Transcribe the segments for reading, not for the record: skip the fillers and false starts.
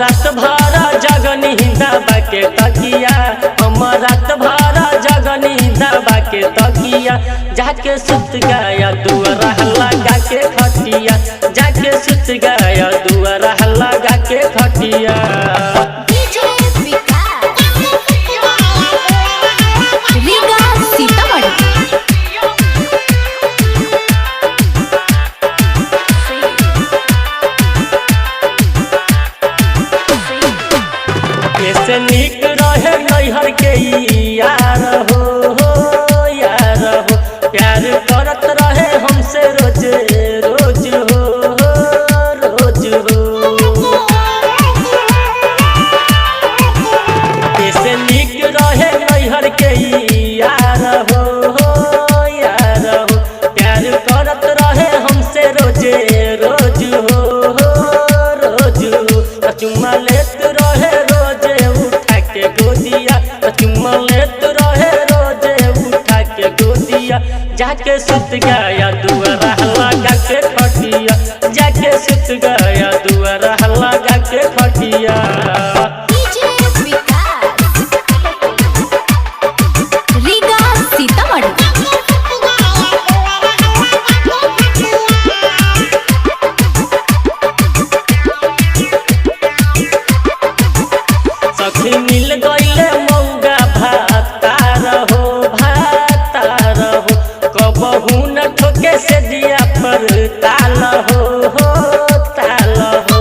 रात भर जगनी दबा के तकिया, हम रात भर जगनी दबा के तकिया। जाके सुत गया दुआरा लगा के खटिया, जाके सुत गया दुआरा लगा के खटिया। ऐसे निक रहे नैहर के यार हो यार हो, प्यार करत रहे हमसे रोज रोज हो रोज हो। ऐसे निक रहे नैहर के यार हो यार हो, प्यार करत रहे हमसे रोज रोज हो रोज हो। चुम्मा लेत रहे चुम्मा लेत रहे रोजे उठा के गोदिया। जाके सुत गया दुआरा लगा के खटिया, जाके सुत गया दुआरा लगा के खटिया। सखी मिल गईले मौगा भातार हो, कबहू न ठोके से दिया पर ताल हो ताल हो।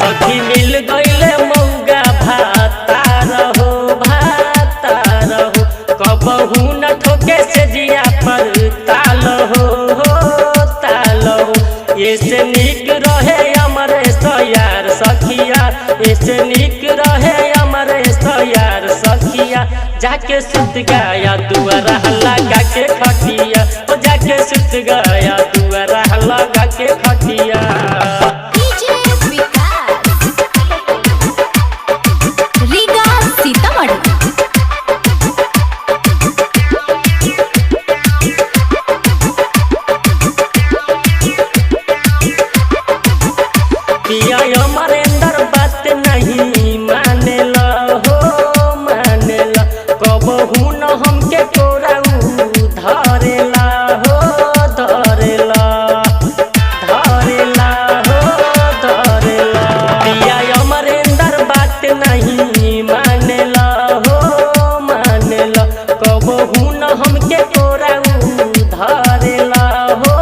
सखी मिल गईले मौगा भातार हो, कबहू न ठोके से दिया पर ताल हो ताल हो। ऐसे निक रहे यार सखिया, ऐसे निक रहे अमर यार सखिया। जाके सुत गया दुआरा लगा के खटिया, जाके सुत गया दुआरा लगा के खटिया। पिया अमरेंद्र बात नहीं मानेला हो मानेला, कबहू न हमके तोरा धरेला हो धरेला धरेला हो धरेला। पिया अमरेंद्र बात नहीं मानेला हो मानेला, कबहू न हमके तोरा धरेला हो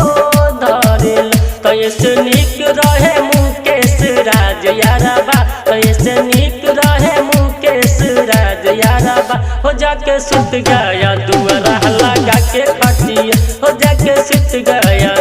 धरेला। तो ऐसे निक रहे राज याराबा, ऐसे निक रहे मुकेश राज याराबा। हो जाके सुत गया दुआरा लगा के खटिया, हो जाके सुत गया